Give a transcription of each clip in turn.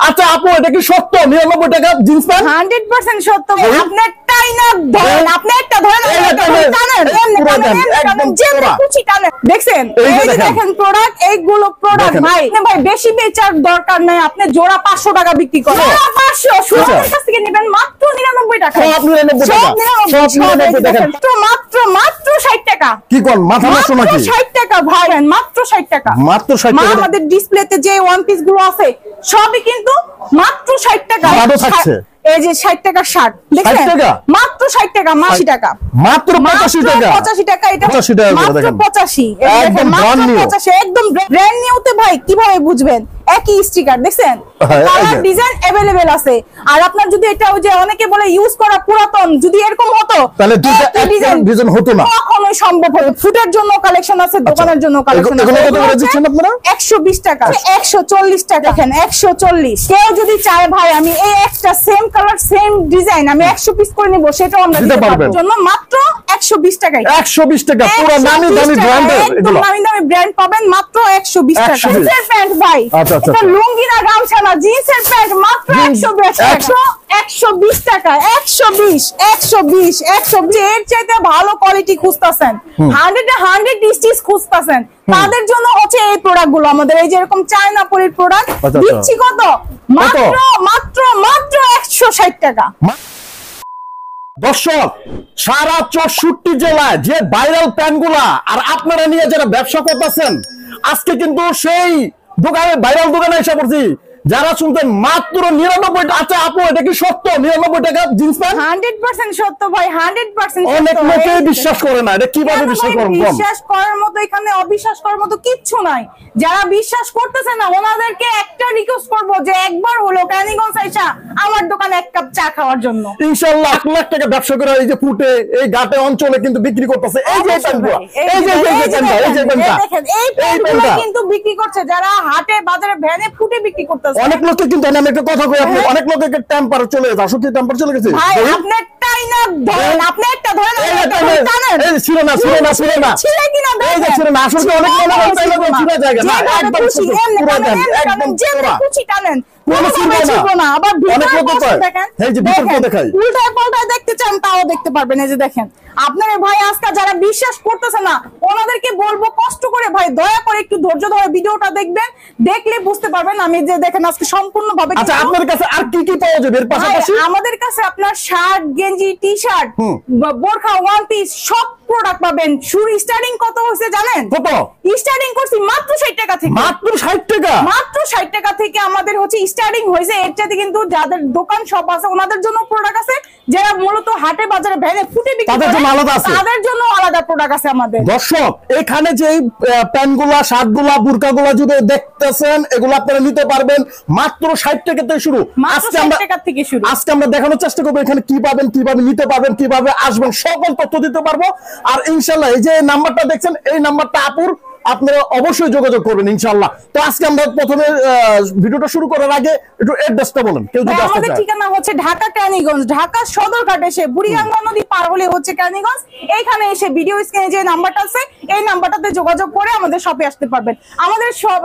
আচ্ছা আপু এটা কি সত্য 99 টাকা জিন্স প্যান্ট? 100% সত্য ভাই। আপনারটাই না ধরেন, আপনি একটা ধরেন একদম জেনে কুচি টানেন। দেখছেন এই যে দেখেন প্রোডাক্ট, এইগুলো প্রোডাক্ট ভাই ভাই বেশি বেচার দরকার নাই। আপনি জোড়া 500 টাকা বিক্রি করেন, 500 শুরুর কাছ থেকে নেবেন মাত্র 99 টাকা। সব 99 টাকা, সব 99 টাকা, মাত্র 60 টাকা। কি কোন মাথা নষ্ট নাকি? 60 টাকা ভাই, মাত্র 60 টাকা, মাত্র 60 টাকা। আমাদের ডিসপ্লেতে যে ওয়ান পিস গুলো আছে সবই কিন্তু মাত্র 60 টাকা। আরো থাকছে এই যে 60 টাকার শার্ট দেখেন, মাত্র 60 টাকা, 80 টাকা, মাত্র 85 টাকা, 85 টাকা। এটা 85 টাকা করে দেখেন, মাত্র 85, একদম ব্র্যান্ড নিউ, 85 একদম ব্র্যান্ড নিউতে ভাই কিভাবে বুঝবেন? একই স্টিকার দেখছেন, কালার ডিজাইন अवेलेबल আছে। আর আপনার যদি এটা ওই যে অনেকে বলে ইউজ করা পুরাতন, যদি এরকম হতো তাহলে দুটো ডিজাইন হতো না, কখনোই সম্ভব হতো। ফুটের জন্য কালেকশন আছে, দোকানের জন্য কালেকশন আছে। এগুলো কত করে দিচ্ছেন আপনারা? 120 টাকা, 140 টাকা। দেখেন 140। কেউ যদি চায় ভাই আমি এই একটা সেম কালার সেম ডিজাইন আমি 100 পিস করে নিব, সেটাও আমরা দিতে পারবো। জন্য মাত্র 120 টাকা। 120 টাকা পুরো নামি দামি ব্র্যান্ডের, এগুলো নামি দামি ব্র্যান্ড পাবেন মাত্র 120 টাকা। জিন্সের প্যান্ট ভাই, এটা লুঙ্গি না গামছা না, জিন্সের প্যান্ট মাত্র 120 টাকা। 120 টাকা, 120 এর চাইতে ভালো কোয়ালিটি খুঁজতাছেন, 100 স্টিচ খুঁজতাছেন, তাদের জন্য হচ্ছে এই প্রোডাক্ট গুলো আমাদের। এই যে এরকম চায়না পরির প্রোডাক্ট দিচ্ছি কত? মাত্র 160 টাকা। দর্শক সারা 64 জেলায় যে ভাইরাল প্যান্টগুলা আর আপনারা নিয়ে যারা ব্যবসা করতেছেন, আজকে কিন্তু সেই দোকানে ভাইরাল দোকানে এসে পড়ছি। যারা শুনতেন মাত্র 99 টাকা। আচ্ছা আপু এটা কি সত্য 99 টাকা জিন্স প্যান্ট? 100% সত্য ভাই, 100% সত্য। অনেক লোকে বিশ্বাস করে না, এটা কিভাবে বিশ্বাস করব? বিশ্বাস করার মতো এখানে অবিশ্বাস করার মতো কিচ্ছু নাই। যারা বিশ্বাস করতেছে না ওনাদেরকে একটা রিকোয়েস্ট করব যে একবার হলো ক্যানিগঞ্জ আইসা আমার দোকানে এক কাপ চা খাওয়ার জন্য। ইনশাআল্লাহ লাখ লাখ টাকা ব্যবসা করে এই যে ফুটে এই ঘাটে অঞ্চলে কিন্তু বিক্রি করতেছে। এই যে প্যান্টগুলো, এই যে প্যান্টটা, দেখেন এই প্যান্টগুলো কিন্তু বিক্রি করছে যারা হাটে বাজারে ভ্যানে ফুটে বিক্রি করতেছে। অনেক লোকে কিন্তু আমি একটা কথা কই, আপনি অনেক লোকের টেম্পার চলে গেছে, আসলে টেম্পার চলে গেছে ভাই। আপনারটাই না ধরেন, আপনি একটা ধরেন, এই ছিল না ছিলে কিনা এই যে ছিল না, আসলে অনেক লোক চাইলে ছিল জায়গা না, একদম পুরো দেন, একদম পুরো কুচি টানেন, উল্টায় দেখতে চান তাও দেখতে পারবেন। এই যে দেখেন আপনার ভাই আজকে যারা বিশ্বাস করতেছে না ওনাদেরকে বলবো কষ্ট করে ভাই দয়া করে একটু ধৈর্য ধরে ভিডিওটা দেখবেন, দেখলে বুঝতে পারবেন। আমি যে দেখেন আজকে সম্পূর্ণ ভাবে। আচ্ছা আপনার কাছে আর কি কি পাওয়া যাবে এর পাশাপাশি? আমাদের কাছে আপনার শার্ট, গেঞ্জি, টি শার্ট, বোরখা, ওয়ান পিস সব প্রোডাক্ট পাবেন। শুরু স্টার্টিং কত হচ্ছে জানেন? কত স্টার্টিং করছি মাত্র 60 টাকা থেকে। মাত্র 60 টাকা, মাত্র 60 টাকা থেকে আমাদের হচ্ছে স্টার্টিং হয়েছে। এর চাইতে কিন্তু যাদের দোকান শপ আছে ওনাদের জন্য প্রোডাক্ট আছে, যারা মূলত হাটে বাজারে ভ্যানে ফুটে বিক্রি করে তাদের জন্য আলাদা প্রোডাক্ট আছে আমাদের। দর্শক এখানে যে প্যান্টগুলা, শার্টগুলা, বুরকাগুলা যদি দেখতেছেন এগুলো আপনারা নিতে পারবেন মাত্র 60 টাকা থেকে শুরু। আজকে আমরা দেখানোর চেষ্টা করবো এখানে কি পাবেন, কিভাবে নিতে পারবেন, কিভাবে আসবেন, সকল তথ্য দিতে পারবো। আর ইনশাআল্লাহ এই যে নাম্বারটা দেখছেন এই নাম্বারটা আপুর, আপনারা অবশ্যই যোগাযোগ করবেন ইনশাআল্লাহ। তো আজকে আমরা প্রথমে ভিডিওটা শুরু করার আগে একটু অ্যাড্রেসটা বলেন। কেউ যদি আসতে চায়, ঠিকানা হচ্ছে ঢাকা ক্যানিগঞ্জ, ঢাকা সদরঘাট এসে বুড়িগঙ্গা নদী পার হলে হচ্ছে ক্যানিগঞ্জ। এইখানে এসে ভিডিও স্ক্রিনে যে নাম্বারটা আছে এই নাম্বারটাতে যোগাযোগ করে আমাদের শপে আসতে পারবেন। আমাদের শপ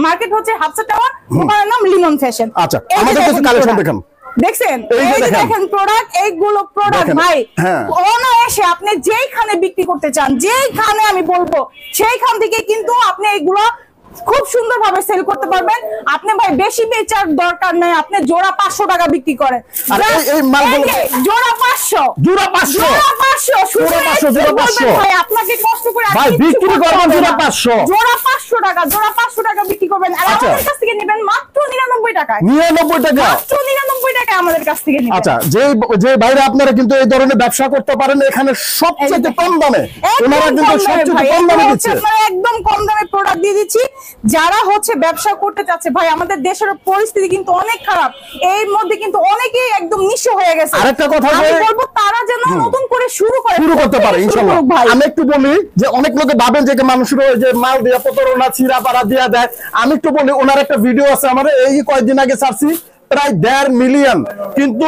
মার্কেট হচ্ছে হাফসা টাওয়ার, দোকানের নাম লিমন ফ্যাশন। আচ্ছা আমাদের কাছে কালেকশন দেখেন, দেখছেন এই যে দেখেন প্রোডাক্ট, এইগুলো প্রোডাক্ট ভাই অনায়াসে আপনি যেইখানে বিক্রি করতে চান, যেইখানে আমি বলবো সেইখান থেকে কিন্তু আপনি এইগুলো খুব সুন্দরভাবে সেল করতে পারবেন। আপনি ভাই বেশি বেচার দরকার নাই, আপনি জোড়া 500 টাকা বিক্রি করেন। এই মালগুলো জোড়া 500 ভাই, আপনাকে কষ্ট করে ভাই বিক্রি করবেন জোড়া 500 জোড়া 500 টাকা বিক্রি করবেন। আর আমাদের কাছ থেকে নেবেন মাত্র 99 টাকা, 99 টাকা, মাত্র 99 টাকা আমাদের কাছ থেকে নেবেন। আচ্ছা যে ভাইরা আপনারা কিন্তু এই ধরনের ব্যবসা করতে পারেন, এখানে সবচেয়ে কম দামে ওনারা কিন্তু সবচেয়ে কম দামে দিচ্ছে, একদম কম দামে প্রোডাক্ট দিয়ে দিচ্ছি। যারা হচ্ছে ব্যবসা করতে চাচ্ছে ভাই, আমাদের দেশের পরিস্থিতি কিন্তু অনেক খারাপ, এর মধ্যে কিন্তু অনেকেই একদম নিঃস্ব হয়ে গেছে। আরেকটা কথা আমি বলবো তারা যেন নতুন করে শুরু করতে পারে ইনশাআল্লাহ। আমি একটু বলি যে অনেক লোকে ভাবেন যে মানুষের ওই যে মাল দিয়া প্রতারণা ছিঁড়া পাড়া দিয়া দেয়। আমি একটু বলি ওনার একটা ভিডিও আছে আমার এই কয়েকদিন আগে ছাড়ছি, প্রায় 1.5 মিলিয়ন, কিন্তু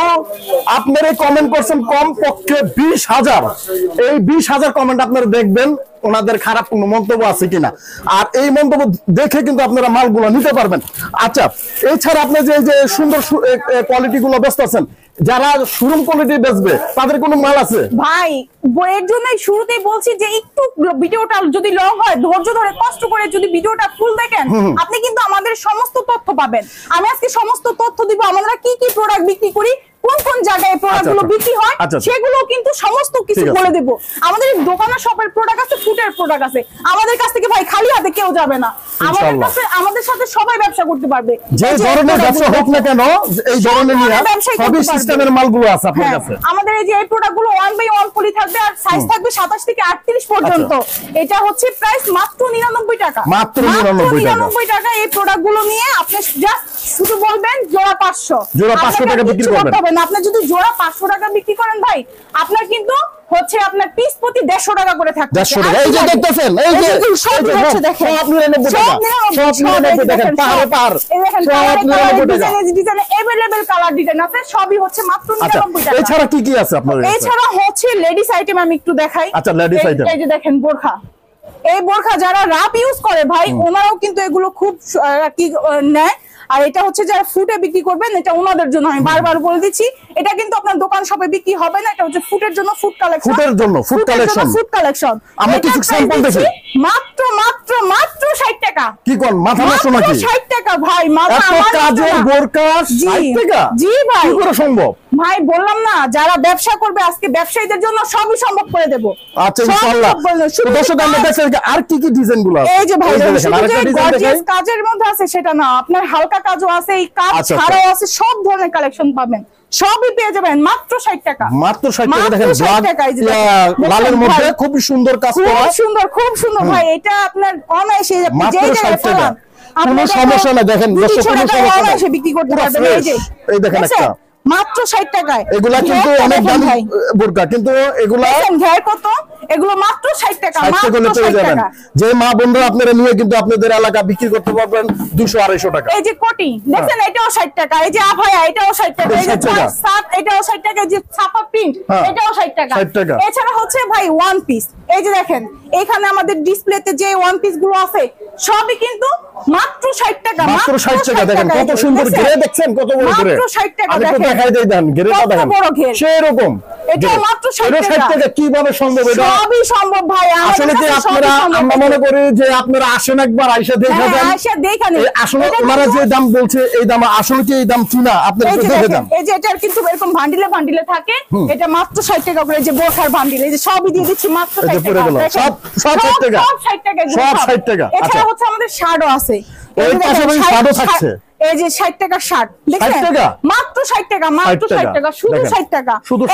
আপনারা কমেন্ট করছেন কম পক্ষে 20,000। এই 20,000 কমেন্ট আপনারা দেখবেন ওনাদের খারাপ কোনো মন্তব্য আছে কিনা, আর এই মন্তব্য দেখে কিন্তু আপনারা মালগুলো নিতে পারবেন। আচ্ছা, এছাড়া আপনি যে সুন্দর কোয়ালিটি গুলো বেচতেছেন, যারা শোরুম কোয়ালিটি বেচবে তাদের কোনো মাল আছে ভাই? এর জন্যই শুরুতেই বলছি যে একটু ভিডিওটা যদি লং হয়, ধৈর্য ধরে কষ্ট করে যদি ভিডিওটা ফুল দেখেন, আপনি কিন্তু আমাদের সমস্ত তথ্য পাবেন। আমি আজকে সমস্ত তথ্য দিব, আমরা কি কি প্রোডাক্ট বিক্রি করি, কোন কোন জায়গায় প্রোডাক্টগুলো বিক্রি হয়, সেগুলো কিন্তু সমস্ত কিছু বলে দেব। আমাদের দোকানে শপের প্রোডাক্ট আছে, ফুটের প্রোডাক্ট আছে। আমাদের কাছ থেকে ভাই খালি হাতে কেউ যাবে না। আমাদের সাথে সবাই ব্যবসা করতে পারবে, যে ধরনের ব্যবসা হোক না কেন, এই ধরনের সবই সিস্টেমের মালগুলো আছে আপনার কাছে। আমাদের এই যে এই প্রোডাক্টগুলো 1/1 পলি থাকবে, আর সাইজ থাকবে 27 থেকে 38 পর্যন্ত। এটা হচ্ছে প্রাইস মাত্র 99 টাকা, মাত্র 99 টাকা। এই প্রোডাক্টগুলো নিয়ে আপনি জাস্ট শুধু বলবেন জোড়া 500, জোড়া 500 টাকা বিক্রি করবেন। আপনি যদি জোড়া 500 টাকা বিক্রি করেন ভাই, আপনার কিন্তু হচ্ছে আপনার পিস প্রতি 150 টাকা করে থাকবে। 150 টাকা। এই যে দেখতেছেন, এই যে সব হচ্ছে দেখেন, সব 99 টাকা, সব 99 দেখেন, পাহাড়ে পাহাড়, এই দেখেন সব 99 টাকা। ডিজাইনে अवेलेबल কালার ডিজাইন আছে, সবই হচ্ছে মাত্র 99 টাকা। এছাড়া কি কি আছে আপনাদের কাছে? এছাড়া হচ্ছে লেডিস আইটেম আমি একটু দেখাই। আচ্ছা, লেডিস আইটেম। এই যে দেখেন বোরখা, এই বোরখা যারা রাপ ইউজ করে ভাই, ওনারাও কিন্তু এগুলো খুব কি নেয়। আর এটা হচ্ছে যারা ফুটে বিক্রি করবেন, এটা ওনাদের জন্য আমি বারবার বলে দিচ্ছি। এটা কিন্তু আপনার দোকান শপে বিক্রি হবে না, এটা হচ্ছে ফুটের জন্য ফুড কালেকশন, ফুটের জন্য ফুড কালেকশন, ফুড কালেকশন। আমরা কিছু স্যাম্পল দেখি। মাত্র মাত্র মাত্র 60 টাকা। কি কোন মাথা নষ্ট নাকি? 60 টাকা ভাই, মাথা আমার কাজের বোরকা 60 টাকা? জি ভাই, কি করে সম্ভব ভাই? বললাম না, যারা ব্যবসা করবে আজকে ব্যবসায়ীদের জন্য সবই সম্ভব করে দেব। আচ্ছা ইনশাআল্লাহ। দর্শক আমরা দেখছেন আর কি কি ডিজাইন গুলো আছে। এই যে ভাই, গর্জিয়াস কাজের মধ্যে আছে সেটা না, আপনার হালকা কাজও আছে, এই কাজ ছাড়াও আছে, সব ধরনের কালেকশন পাবেন, সবই পেয়ে যাবেন মাত্র 60 টাকা। মাত্র 60 টাকা। দেখেন লালের মধ্যে খুব সুন্দর কাজ করা, খুব সুন্দর, খুব সুন্দর ভাই। এটা আপনার অনায়াসে মাত্র 60 টাকা, কোনো সমস্যা না। দেখেন দর্শক, কোনো সমস্যা না, বিক্রি করতে পারবেন। এই দেখেন একটা মাত্র 60 টাকায়। এগুলা কিন্তু অনেক দামি বোরকা, কিন্তু এগুলা ঘের কত, এগুলো মাত্র 60 টাকা, মাত্র 60 টাকা। যে মা বোনরা আপনারা নিয়ে কিন্তু আপনাদের এলাকা বিক্রি করতে পারবেন 200-250 টাকা। এই যে কোটি দেখেন, এটাও 60 টাকা। এই যে আভায়া, এটাও 60 টাকা। এই যে সাত, এটাও 60 টাকা। যে ছাপা প্রিন্ট, এটাও 60 টাকা। এছাড়া হচ্ছে ভাই ওয়ান পিস, এই যে দেখেন এখানে আমাদের ডিসপ্লেতে যে ওয়ান পিস গুলো আছে সবই কিন্তু মাত্র 60 টাকা, মাত্র 60 টাকা। দেখেন কত সুন্দর ঘেরে, দেখছেন কত বড় ঘেরে, মাত্র 60 টাকা। দেখেন দেখাই দেই, দেন ঘেরেটা দেখেন সেরকম। এটা মাত্র 60 টাকা কিভাবে সম্ভব? এটা সবই সম্ভব ভাই। আসলে কি আপনারা, আমরা মনে করি যে আপনারা আসেন একবার আইসা দেখা যান, আইসা দেখা নেন। আসলে ওনারা যে দাম বলছে এই দাম আসলে কি এই দাম কিনা আপনারা একটু দেখে যান। এই যে এটার কিন্তু এরকম ভান্ডিলে ভান্ডিলে থাকে, এটা মাত্র 60 টাকা করে। যে বোরখার ভান্ডিল, এই যে সবই দিয়ে দিচ্ছি মাত্র 60 টাকা। সব 60 টাকা, সব 60 টাকা, সব 60 টাকা। এছাড়া হচ্ছে আমাদের শার্টও আছে, এই পাশে ভাই শার্টও থাকছে। এই যে 60 টাকা শার্ট দেখেন, মাত্র 60 টাকা, মাত্র 60 টাকা, শুধু 60 টাকা, শুধু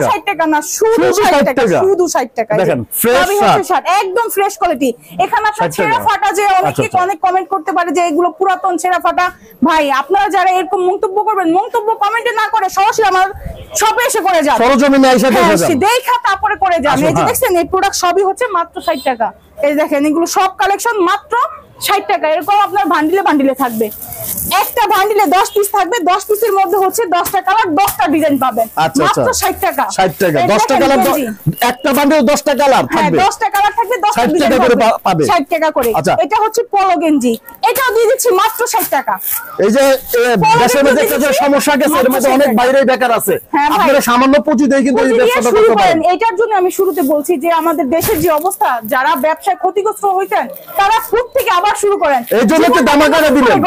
60 টাকা না, শুধু 60 টাকা, শুধু 60 টাকা। দেখেন ফ্রেশ শার্ট, একদম ফ্রেশ কোয়ালিটি। এখানে আপনার ছেঁড়া ফাটা, যে অনেক কমেন্ট করতে পারে যে এগুলো পুরাতন ছেঁড়া ফাটা, ভাই আপনারা যারা এরকম মন্তব্য করবেন, মন্তব্য কমেন্টে না করে সরাসরি আমার শপে এসে করে যান, সরজমিনে এসে দেখে যান, দেখা তারপরে করে যান। এই যে দেখছেন এই প্রোডাক্ট সবই হচ্ছে মাত্র 60 টাকা। এই দেখেন এগুলো সব কালেকশন মাত্র 60 টাকা। এরকম আপনার ভান্ডিলে ভান্ডিলে থাকবে, একটা ভান্ডিলে 10 পিস থাকবে, 10 পিসের মধ্যে হচ্ছে 10টা কালার, 10টা ডিজাইন পাবেন, মাত্র 60 টাকা। 60 টাকা 10টা কালার, একটা বান্ডিলে 10টা কালার থাকবে, 10টা কালার থাকবে, 10টা 60 টাকা করে পাবে, 60 টাকা করে। এটা হচ্ছে পলো গেঞ্জি, এটাও দিয়ে দিচ্ছি মাত্র 60 টাকা। এই যে দেশের মধ্যে একটা সমস্যা গেছে, এর মধ্যে অনেক বাইরে বেকার আছে, আপনারা সামান্য পুঁজি দিয়ে কিন্তু এই ব্যবসাটা করতে পারেন। এটার জন্য আমি শুরুতে বলছি যে আমাদের দেশের যে অবস্থা, যারা ব্যবসায় ক্ষতিগ্রস্ত হয়েছেন তারা ফুট থেকে আবার শুরু করেন, এই জন্য তো দামাকাটা দিলেন,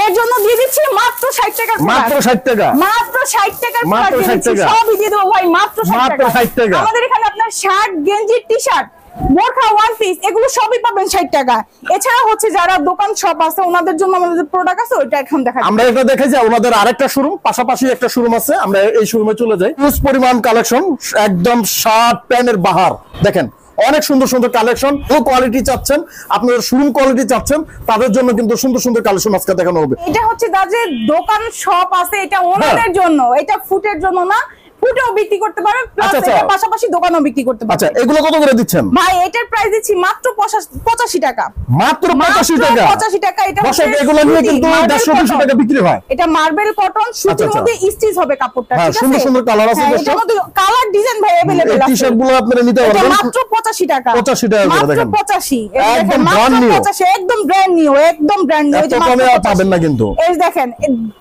এর জন্য দিয়ে দিচ্ছি মাত্র 60 টাকা, মাত্র 60 টাকা, মাত্র 60 টাকার মাত্র 60 টাকা, সবই দিয়ে দেবো ভাই মাত্র 60 টাকা। আমাদের এখানে আপনার শার্ট, গেঞ্জি, টি-শার্ট, বোরখা, ওয়ান পিস এগুলো সবই পাবেন 60 টাকা। এছাড়া হচ্ছে যারা দোকান শপ আছে ওনাদের জন্য আমাদের প্রোডাক্ট আছে, ওইটা এখন দেখা আমরা এটা দেখে যাই। ওনাদের আরেকটা শোরুম, পাশাপাশি একটা শোরুম আছে, আমরা এই শোরুমে চলে যাই। হিউজ পরিমাণ কালেকশন, একদম শার্ট প্যান্টের বাহার। দেখেন অনেক সুন্দর সুন্দর কালেকশন, ও কোয়ালিটি চাচ্ছেন, আপনারা শোরুম কোয়ালিটি চাচ্ছেন, তাদের জন্য কিন্তু সুন্দর সুন্দর কালেকশন আজকে দেখানো হবে। এটা হচ্ছে যাদের দোকান শপ আছে এটা ওনাদের জন্য, এটা ফুটের জন্য না, ফুটেও বিক্রি করতে পারবেন, প্লাস এর পাশাপাশি দোকানেও বিক্রি করতে পারবেন। আচ্ছা, এগুলো কত করে দিচ্ছেন ভাই? এটার প্রাইস দিচ্ছি মাত্র 85 টাকা। মাত্র 85 টাকা? 85 টাকা। এটা এগুলো নিয়ে কিন্তু 150 টাকা বিক্রি হয়। এটা মার্বেল কটন, সুতির মধ্যে স্টিচ হবে কাপড়টা, ঠিক আছে? সুন্দর সুন্দর কালার আছে, এটার মধ্যে কালার ডিজাইন ভাই अवेलेबल আছে। টি-শার্ট গুলো আপনারা নিতে পারবেন মাত্র 85 টাকা। 85 টাকা করে দেখেন, মাত্র 85। একদম ব্র্যান্ড নিউ, একদম ব্র্যান্ড নিউ, একদম ব্র্যান্ড নিউ। এই যে কমে পাবেন না কিন্তু। এই দেখেন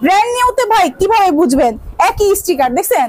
ব্র্যান্ড নিউতে ভাই কিভাবে বুঝবেন? একই স্টিকার দেখছেন,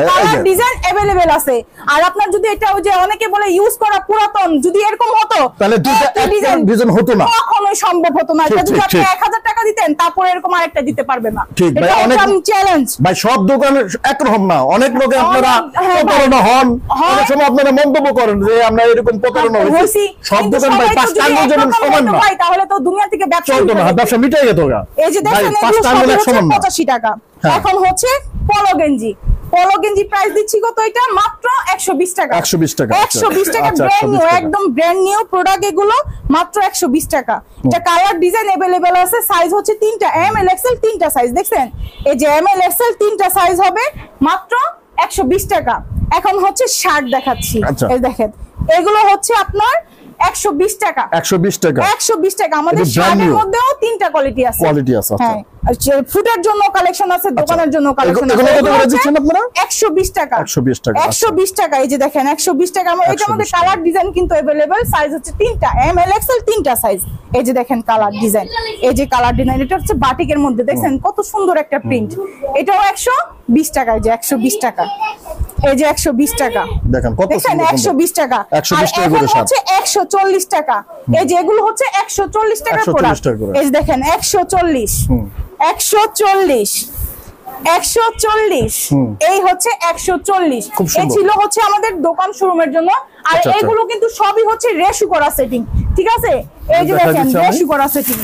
কালার ডিজাইন अवेलेबल আছে। আর আপনার যদি এটা ওই যে অনেকে বলে ইউজ করা পুরাতন, যদি এরকম হতো তাহলে দুটো ডিজাইন হতো না, কখনোই সম্ভব হতো না। এটা যদি আপনি 1000 টাকা দিতেন তারপর এরকম আরেকটা দিতে পারবে না। এটা অনেক চ্যালেঞ্জ ভাই, সব দোকানে একরকম না, অনেক লোকে আপনারা প্রতারণা হন, অনেক সময় আপনারা মন্তব্য করেন যে আমরা এরকম প্রতারণা হইছি। সব দোকান ভাই 5 টাকা যেমন সমান না ভাই, তাহলে তো দুনিয়া থেকে ব্যবসা চলতো না, ব্যবসা মিটে যেত। এই যে দেখেন 5 টাকা সমান 85 টাকা। এখন হচ্ছে পলো গেঞ্জি। পলো গেঞ্জি প্রাইস দিচ্ছি কত? এটা মাত্র 120 টাকা। 120 টাকা, 120 টাকা ব্র্যান্ড নিউ, একদম ব্র্যান্ড নিউ প্রোডাক্ট এগুলো, মাত্র 120 টাকা। এটা কালার ডিজাইন अवेलेबल আছে, সাইজ হচ্ছে 3টা, এম এল এক্সেল 3টা সাইজ। দেখছেন এই যে এম এল এক্সেল 3টা সাইজ হবে মাত্র 120 টাকা। এখন হচ্ছে শার্ট দেখাচ্ছি, এই দেখেন এগুলো হচ্ছে আপনার 120 টাকা। 120 টাকা, 120 টাকা। আমাদের শার্টের মধ্যেও 3টা কোয়ালিটি আছে। হ্যাঁ, ফুটের জন্য কালেকশন আছে, দোকানের জন্য কালেকশন আছে। এগুলো কত করে দিচ্ছেন আপনারা? 120 টাকা। 120 টাকা, 120 টাকা। এই যে দেখেন 120 টাকা। এটার মধ্যে কালার ডিজাইন কিন্তু अवेलेबल, সাইজ হচ্ছে 3টা, এম এল এক্সেল 3টা সাইজ। এই যে দেখেন কালার ডিজাইন, এই যে কালার ডিজাইন, এটা হচ্ছে বাটিকের মধ্যে, দেখছেন কত সুন্দর একটা প্রিন্ট। এটাও 120 টাকা। এই যে 120 টাকা, এই যে 120 টাকা দেখেন কত সুন্দর, 120 টাকা। 120 টাকা করে হচ্ছে 140 টাকা। এই যে এগুলো হচ্ছে 140 টাকা প্রোডাক্ট। এই যে দেখেন 140, 140, 140, এই হচ্ছে 140। এই ছিল হচ্ছে আমাদের দোকান শোরুমের জন্য। আর এগুলো কিন্তু সবই হচ্ছে রেশু করা সেটিং, ঠিক আছে? এই যে দেখেন রেশু করা সেটিং।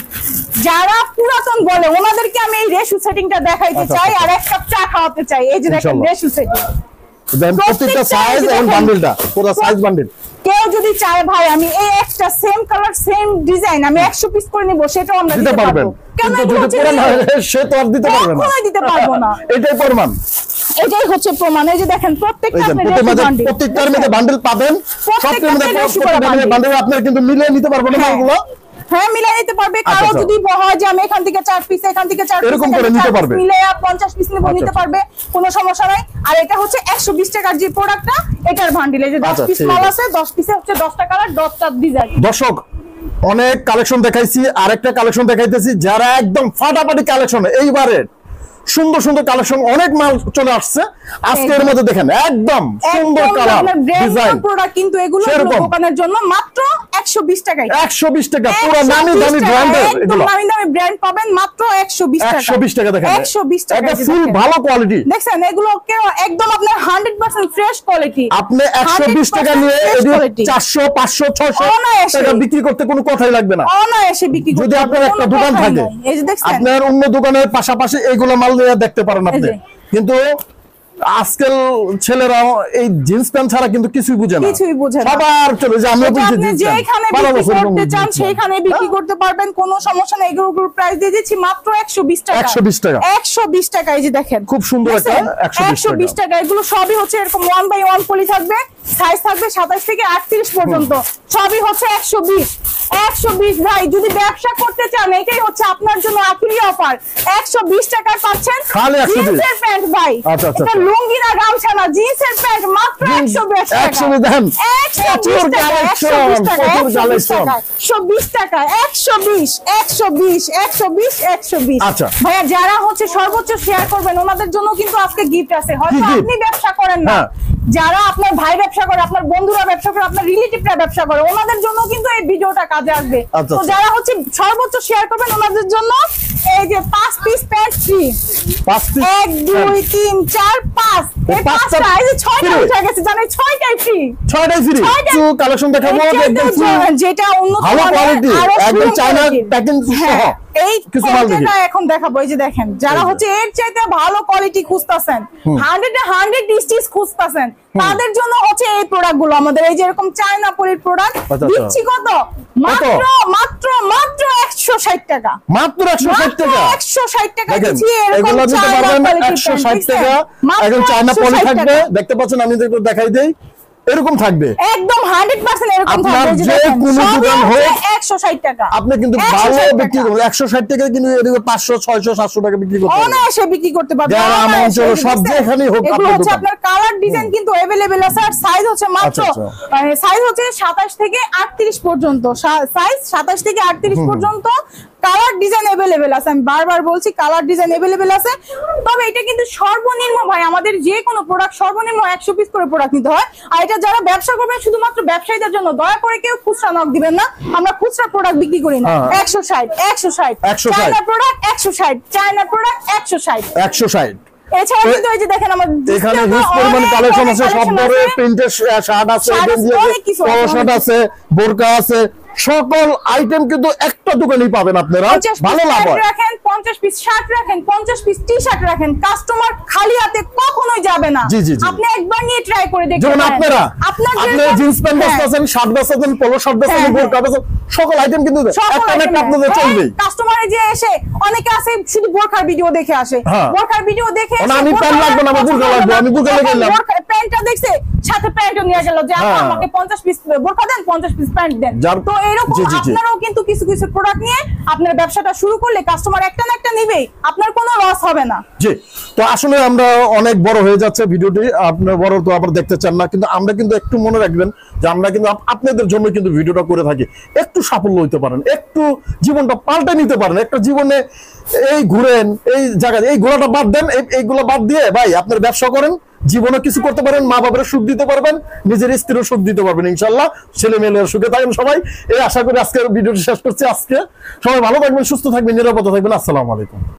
যারা পুরাতন বলে ওনাদেরকে আমি এই রেশু সেটিংটা দেখাইতে চাই আর এক কাপ চা খাওয়াতে চাই। এই যে দেখেন রেশু সেটিং, প্রত্যেকটা সাইজ এবং বান্ডেলটা পুরো সাইজ বান্ডেল। কেউ যদি চায় ভাই আমি এই একটা সেম কালার সেম ডিজাইন আমি 100 পিস করে নিব, সেটাও আমরা দিতে পারবো। কেন যদি পুরান হয় সে তো আর দিতে পারবে না, কখনোই দিতে পারবো না। এটাই প্রমাণ, এটাই হচ্ছে প্রমাণ। এই যে দেখেন প্রত্যেকটার মধ্যে বান্ডেল পাবেন, সবটার মধ্যে বান্ডেল আপনারা কিন্তু মিলিয়ে নিতে পারবেন না এগুলো। হ্যাঁ, মিলাই নিতে পারবে। কারো যদি হয় যে আমি এখান থেকে 4 পিস, এখান থেকে 4 পিস, এরকম করে নিতে পারবে, মিলে 50 পিস নিতে পারবে, কোনো সমস্যা নাই। আর এটা হচ্ছে 120 টাকার যে প্রোডাক্টটা, এটার বান্ডিল। এই যে 10 পিস মাল আছে, 10 পিসে হচ্ছে 10টা কালার, 10টা ডিজাইন। দর্শক অনেক কালেকশন দেখাইছি, আরেকটা কালেকশন দেখাইতেছি যারা একদম ফাটাফাটি কালেকশন, এইবারের সুন্দর সুন্দর কালেকশন, অনেক মাল চলে আসছে আজকের মধ্যে। দেখেন একদম সুন্দর কালার ডিজাইন প্রোডাক্ট, কিন্তু এগুলো দোকানের জন্য মাত্র 120 টাকায়। 120 টাকা পুরো নামি দামি ব্র্যান্ডের, এগুলো নামি দামি ব্র্যান্ড পাবেন মাত্র 120 টাকা। 120 টাকা দেখেন, 120 টাকা। এটা ফুল ভালো কোয়ালিটি, দেখছেন এগুলো একদম আপনার 100% ফ্রেশ কোয়ালিটি। আপনি 120 টাকা নিয়ে 400 500 600 টাকা বিক্রি করতে কোনো কথাই লাগবে না, অনায়াসে বিক্রি করতে। যদি আপনার একটা দোকান থাকে, এই যে দেখছেন আপনার অন্য দোকানের পাশাপাশি এগুলো মাল দেখতে পারেন আপনি। কিন্তু আজকাল ছেলেরা এই জিন্স প্যান্ট ছাড়া কিন্তু কিছুই বুঝে না, সবার চলে যে আমরা বুঝি যেখানে বিক্রি করতে চান সেখানে বিক্রি করতে পারবেন, কোনো সমস্যা নেই। এগুলোর প্রাইস দিয়ে দিচ্ছি মাত্র 120 টাকা। 120 টাকা, 120 টাকা। এই যে দেখেন খুব সুন্দর একটা 120 টাকা। এগুলো সবই হচ্ছে এরকম 1 বাই 1 পলি থাকবে, সাইজ থাকবে 27 থেকে 38 পর্যন্ত, সবই হচ্ছে 120। 120 ভাই, যদি ব্যবসা করতে চান এটাই হচ্ছে আপনার জন্য আখেরি অফার। 120 টাকা পাচ্ছেন জিন্সের প্যান্ট ভাই। এটা লুঙ্গি না গামছা না, জিন্সের প্যান্ট মাত্র 120 টাকা। 120 দেন, 120 টাকা, 120 টাকা, 120 টাকা, 120 টাকা, 120, 120, 120, 120। আচ্ছা ভাইয়া, যারা হচ্ছে সর্বোচ্চ শেয়ার করবেন ওনাদের জন্য কিন্তু আজকে গিফট আছে। হয়তো আপনি ব্যবসা করেন না, যারা আপনার ভাই ব্যবসা করে, আপনার বন্ধুরা ব্যবসা করে, আপনার রিলেটিভরা ব্যবসা করে, ওনাদের জন্য কিন্তু এই ভিডিওটা কাজে আসবে। তো যারা হচ্ছে সর্বোচ্চ শেয়ার করবেন ওনাদের জন্য এই যে 5 পিস প্যান্ট ফ্রি। 5 পিস 1 2 3 4 5, এই 5টা এই যে 6টা উঠে গেছে, জানেন 6টাই ফ্রি, 6টাই ফ্রি। তো কালেকশন দেখাবো একদম যেটা উন্নত ভালো কোয়ালিটি, একদম চায়না প্যাকিং সহ। এই কোয়ালিটিটা এখন দেখাবো। এই যে দেখেন, যারা হচ্ছে এর চাইতে ভালো কোয়ালিটি খুঁজতাছেন, 100 স্টিচ খুঁজতাছেন, তাদের জন্য হচ্ছে এই প্রোডাক্ট গুলো আমাদের। এই যে এরকম চায়না পলির প্রোডাক্ট দিচ্ছি কত? মাত্র মাত্র মাত্র 160 টাকা। মাত্র 160 টাকা, 160 টাকা দিচ্ছি। এগুলো নিতে পারবেন 160 টাকা। একদম চায়না পলি থাকবে, দেখতে পাচ্ছেন, আমি দেখাই দেই, এরকম থাকবে একদম 100% এরকম থাকবে। যে কোনো দোকান হোক 160 টাকা আপনি কিন্তু ভালো বিক্রি করবেন। 160 টাকা কিন্তু এদিকে 500 600 700 টাকা বিক্রি করতে পারবেন, অনায়াসে বিক্রি করতে পারবেন। গ্রাম অঞ্চল সব যেখানেই হোক এগুলো হচ্ছে আপনার কালার ডিজাইন কিন্তু अवेलेबल আছে। আর সাইজ হচ্ছে মাত্র মানে সাইজ হচ্ছে 27 থেকে 38 পর্যন্ত, সাইজ 27 থেকে 38 পর্যন্ত কালার ডিজাইন अवेलेबल আছে। আমি বারবার বলছি কালার ডিজাইন अवेलेबल আছে। তবে এটা কিন্তু সর্বনিম্ন ভাই, আমাদের যে কোনো প্রোডাক্ট সর্বনিম্ন 100 পিস করে প্রোডাক্ট নিতে হয়। আর এটা যারা ব্যবসা করবেন শুধুমাত্র ব্যবসায়ীদের জন্য, দয়া করে কেউ খুচরা নক দিবেন না, আমরা খুচরা প্রোডাক্ট বিক্রি করি না। 160 চায়না প্রোডাক্ট 160, চায়না প্রোডাক্ট 160। এছাড়া কিন্তু এই যে দেখেন আমাদের এখানে হিউজ পরিমাণ কালেকশন আছে, সব ধরনের প্রিন্টের শার্ট আছে, পলো শার্ট আছে, বোরকা আছে, সকল আইটেম কিন্তু একটা দোকানেই পাবেন আপনারা। ভালো লাভ হয়। রাখেন 50 পিস শার্ট রাখেন, 50 পিস টি-শার্ট রাখেন, কাস্টমার খালি হাতে কখনোই যাবে না। আপনি একবার নিয়ে ট্রাই করে দেখতে পারেন। যেমন আপনারা জিন্স প্যান্ট বেচতেছেন, শার্ট বেচতেছেন, পলো শার্ট বেচতেছেন, বোরকা বেচতেন, সকল আইটেম কিন্তু একটা না একটা আপনাদের চলবেই। কাস্টমারে যে এসে অনেকে আছে শুধু বোরকার ভিডিও দেখে আসে, বোরকার ভিডিও দেখে আমি প্যান্ট লাগবে না, আমার বোরকা লাগবে, আমি বোরকা লেগে গেলাম, প্যান্টটা দেখছে সাথে প্যান্টও নিয়ে গেল যে আমাকে 50 পিস বোরকা দেন, 50 পিস প্যান্ট দেন। তো এরকম আপনারাও কিন্তু কিছু কিছু প্রোডাক্ট নিয়ে আপনার ব্যবসাটা শুরু করলে কাস্টমার একটা না একটা নেবেই, আপনার কোনো লস হবে না। জি, তো আসলে আমরা অনেক বড় হয়ে যাচ্ছে ভিডিওটি, আপনার বড় তো আবার দেখতে চান না, কিন্তু আমরা কিন্তু একটু মনে রাখবেন যে আমরা কিন্তু আপনাদের জন্য কিন্তু ভিডিওটা করে থাকি। একটু সাফল্য হইতে পারেন, একটু জীবনটা পাল্টে নিতে পারেন, একটা জীবনে এই ঘুরেন, এই জায়গায় এই ঘোরাটা বাদ দেন, এইগুলো বাদ দিয়ে ভাই আপনার ব্যবসা করেন, জীবনে কিছু করতে পারেন, মা বাবার সুখ দিতে পারবেন, নিজের স্ত্রীর সুখ দিতে পারবেন ইনশাল্লাহ, ছেলে মেয়ের সুখে থাকেন সবাই। এই আশা করি আজকের ভিডিওটি শেষ করছি। আজকে সবাই ভালো থাকবেন, সুস্থ থাকবেন, নিরাপদে থাকবেন। আসসালামু আলাইকুম।